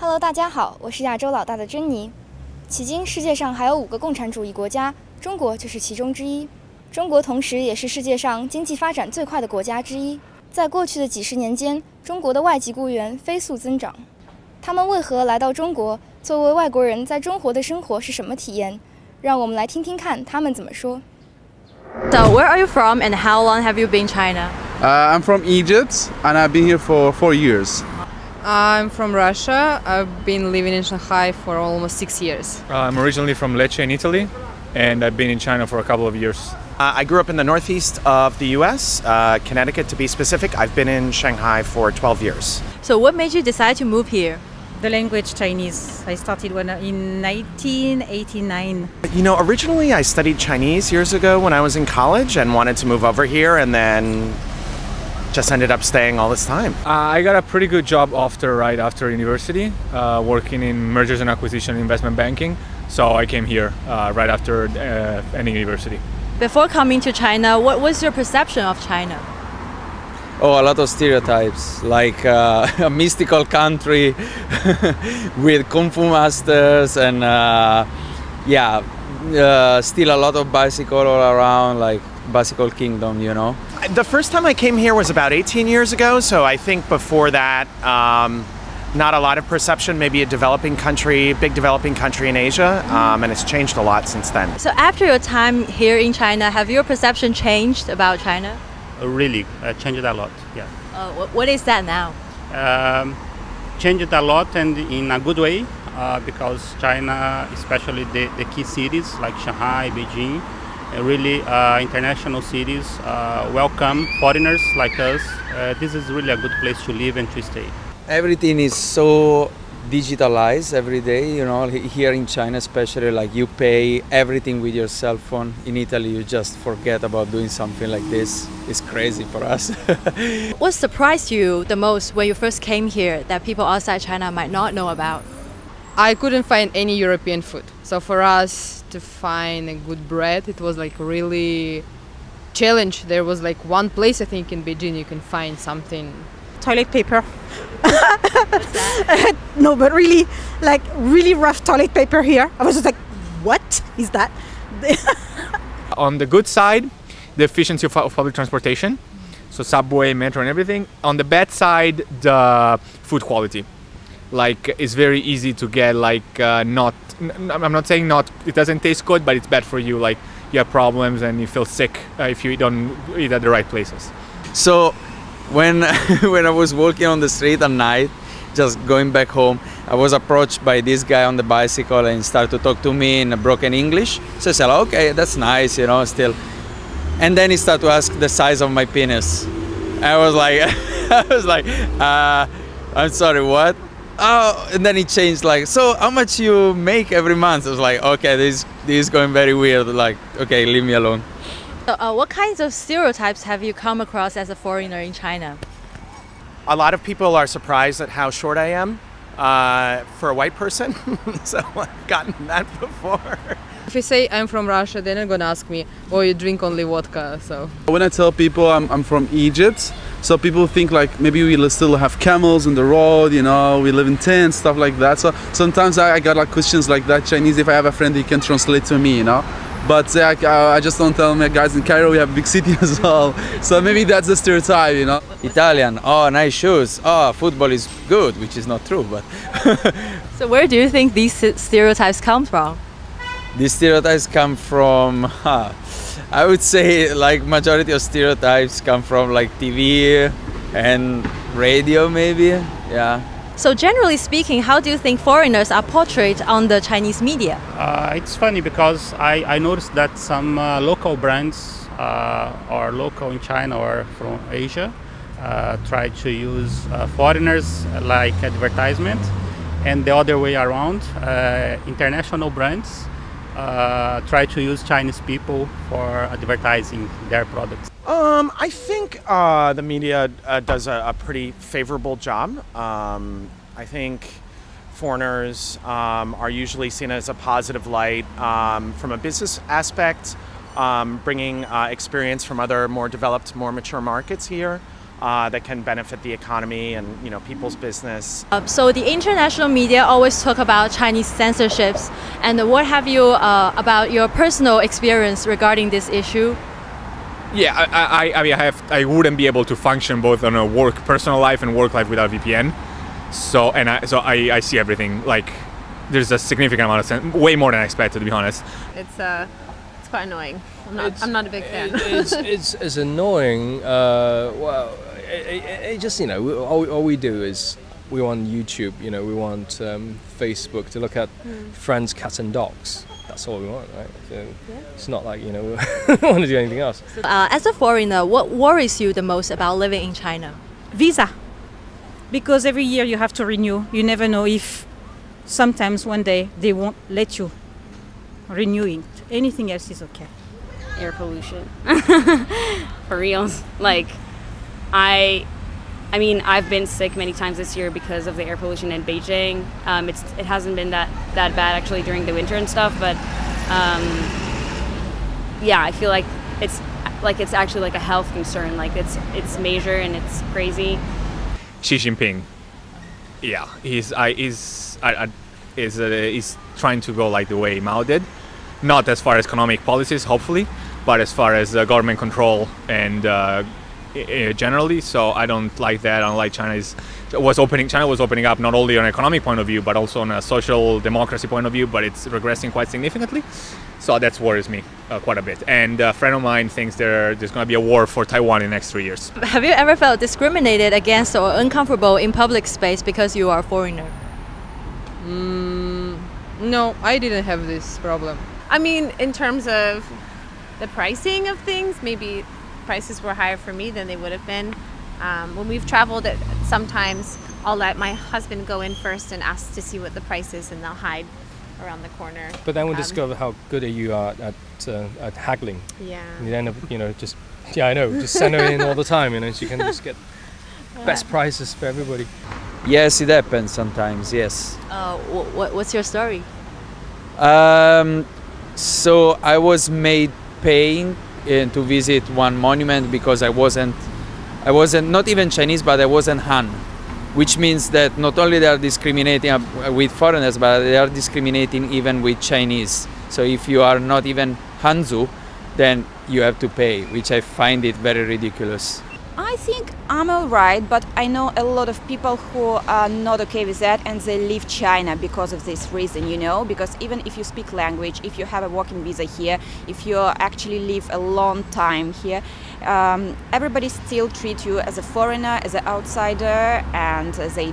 Hello， 大家好，我是亚洲老大的珍妮。迄今世界上还有5个共产主义国家，中国就是其中之一。中国同时也是世界上经济发展最快的国家之一。在过去的几十年间，中国的外籍雇员飞速增长。他们为何来到中国？作为外国人在中国的生活是什么体验？让我们来听听看他们怎么说。So, where are you from and how long have you been in China? I'm from Egypt and I've been here for 4 years. I'm from Russia. I've been living in Shanghai for almost 6 years. I'm originally from Lecce in Italy, and I've been in China for a couple of years. I grew up in the northeast of the US, Connecticut to be specific. I've been in Shanghai for 12 years. So what made you decide to move here? The language Chinese. I started in 1989. You know, originally I studied Chinese years ago when I was in college and wanted to move over here, and then just ended up staying all this time. I got a pretty good job right after university, working in mergers and acquisition investment banking. So I came here right after ending university. Before coming to China, what was your perception of China? Oh, a lot of stereotypes, like a mystical country with Kung Fu masters and still a lot of bicycle all around, like bicycle kingdom, you know. The first time I came here was about 18 years ago, so I think before that, not a lot of perception, maybe a developing country, big developing country in Asia, and it's changed a lot since then. So after your time here in China, have your perception changed about China? Really changed a lot, yeah. What is that now? Changed a lot and in a good way, because China, especially the key cities like Shanghai, Beijing, really international cities welcome foreigners like us. This is really a good place to live and to stay. Everything is so digitalized every day, you know, here in China especially, like you pay everything with your cell phone. In Italy you just forget about doing something like this. It's crazy for us. What surprised you the most when you first came here that people outside China might not know about? I couldn't find any European food. So for us to find a good bread, it was like really challenge. There was like one place I think in Beijing you can find something. Toilet paper. What's that? No, but really, like really rough toilet paper here. I was just like, what is that? On the good side, the efficiency of public transportation, so subway, metro and everything. On the bad side, the food quality. Like, it's very easy to get I'm not saying it doesn't taste good, but it's bad for you. Like, you have problems and you feel sick if you don't eat at the right places. So when I was walking on the street at night, just going back home, I was approached by this guy on the bicycle and started to talk to me in a broken English. So I said, okay, that's nice, you know, still. And then he started to ask the size of my penis. I was like, I'm sorry, what? Oh, and then he changed, like, so how much you make every month? I was like, okay, this is going very weird. Like, okay, leave me alone. So, what kinds of stereotypes have you come across as a foreigner in China? A lot of people are surprised at how short I am for a white person, so I've gotten that before. If you say I'm from Russia, then they're gonna ask me, oh, you drink only vodka, so. When I tell people I'm from Egypt, so people think like maybe we still have camels in the road, you know, we live in tents, stuff like that. So sometimes I got like questions like that, Chinese, if I have a friend he can translate to me, you know. But I just don't tell my guys in Cairo we have a big city as well. So maybe that's the stereotype, you know. Italian, oh, nice shoes. Oh, football is good, which is not true, but. So where do you think these stereotypes come from? These stereotypes come from, I would say like majority of stereotypes come from like TV and radio maybe, yeah. So generally speaking, how do you think foreigners are portrayed on the Chinese media? It's funny because I noticed that some local brands or local in China or from Asia try to use foreigners like advertisement, and the other way around, international brands try to use Chinese people for advertising their products. I think the media does a pretty favorable job. I think foreigners are usually seen as a positive light from a business aspect, bringing experience from other more developed, more mature markets here. that can benefit the economy and people's business. So the international media always talk about Chinese censorships, and what have you about your personal experience regarding this issue? Yeah, I wouldn't be able to function both on a personal life and work life without VPN. So I see everything. Like, there's a significant amount of way more than I expected, to be honest. It's quite annoying. I'm not a big fan. It's annoying. Well, it just all we do is we want YouTube. We want Facebook to look at friends, cats, and dogs. That's all we want, right? So it's not like we don't want to do anything else. As a foreigner, what worries you the most about living in China? Visa, because every year you have to renew. You never know if sometimes one day they won't let you renew it. Anything else is okay. Air pollution, for reals. Like, I mean, I've been sick many times this year because of the air pollution in Beijing. It hasn't been that bad actually during the winter and stuff, but yeah, I feel like it's actually like a health concern. Like it's major and it's crazy. Xi Jinping, yeah, he's trying to go like the way Mao did, not as far as economic policies, hopefully, but as far as government control and generally. So I don't like that. I don't like China was opening up not only on an economic point of view, but also on a social democracy point of view, but it's regressing quite significantly. So that worries me quite a bit. And a friend of mine thinks there's going to be a war for Taiwan in the next 3 years. Have you ever felt discriminated against or uncomfortable in public space because you are a foreigner? No, I didn't have this problem. I mean, in terms of the pricing of things, maybe prices were higher for me than they would have been. When we've traveled, sometimes I'll let my husband go in first and ask to see what the price is, and they'll hide around the corner. But then we discover how good you are at haggling. Yeah. And you end up, just send her in all the time, so you can just get best prices for everybody. Yes, it happens sometimes. Yes. What's your story? So I was made paying to visit one monument because I wasn't not even Chinese, but I wasn't Han, which means that not only they are discriminating with foreigners, but they are discriminating even with Chinese. So if you are not even Hanzu, then you have to pay, which I find it very ridiculous. I think I'm alright, but I know a lot of people who are not okay with that, and they leave China because of this reason, because even if you speak language, if you have a working visa here, if you actually live a long time here, everybody still treat you as a foreigner, as an outsider, and they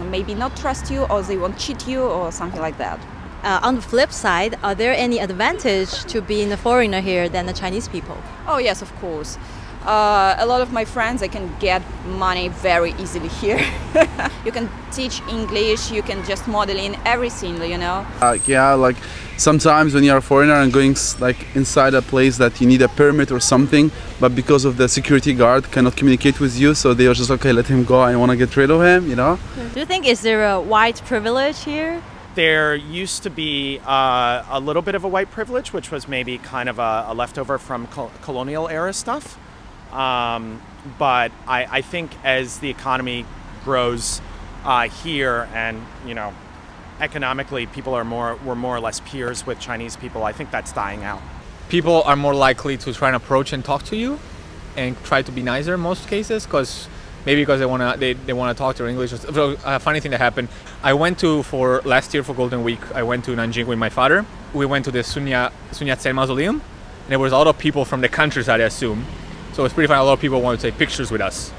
maybe not trust you, or they won't cheat you or something like that. On the flip side, are there any advantage to being a foreigner here than the Chinese people? Oh yes, of course. A lot of my friends, they can get money very easily here. You can teach English, you can just model in everything, Yeah, like sometimes when you're a foreigner and going like inside a place that you need a permit or something, but because of the security guard cannot communicate with you, so they are just okay, let him go, I want to get rid of him, Do you think is there a white privilege here? There used to be a little bit of a white privilege, which was maybe kind of a leftover from colonial era stuff. But I think as the economy grows here, and economically we're more or less peers with Chinese people, I think that's dying out. People are more likely to try and approach and talk to you and try to be nicer in most cases, because they want to talk to English. A funny thing that happened, I went for last year for Golden Week, I went to Nanjing with my father. We went to the Sun Yat-sen Mausoleum, and there was a lot of people from the countryside, I assume. So it's pretty fun. A lot of people wanted to take pictures with us.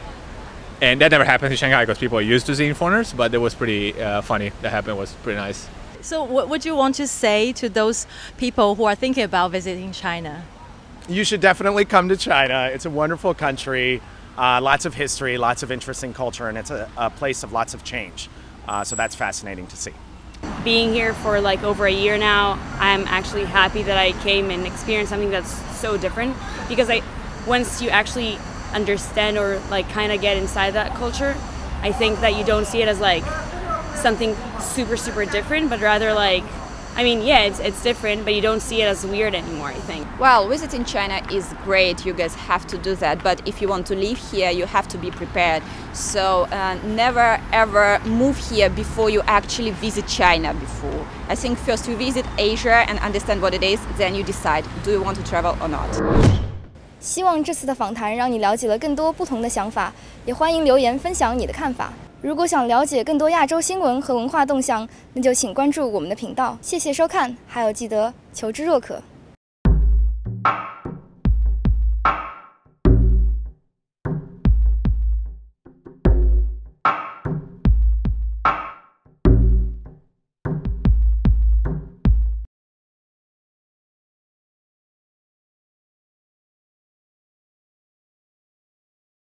And that never happens in Shanghai because people are used to seeing foreigners, but it was pretty funny. That happened. It was pretty nice. So what would you want to say to those people who are thinking about visiting China? You should definitely come to China. It's a wonderful country, lots of history, lots of interesting culture, and it's a place of lots of change. So that's fascinating to see. Being here for like over a year now, I'm actually happy that I came and experienced something that's so different, because once you actually understand or like kind of get inside that culture, I think that you don't see it as like something super, super different, but rather like I mean, yeah, it's different, but you don't see it as weird anymore, I think. Well, visiting China is great. You guys have to do that. But if you want to live here, you have to be prepared. So never ever move here before you actually visit China before. I think first you visit Asia and understand what it is, then you decide, do you want to travel or not. 希望这次的访谈让你了解了更多不同的想法，也欢迎留言分享你的看法。如果想了解更多亚洲新闻和文化动向，那就请关注我们的频道。谢谢收看，还有记得求知若渴。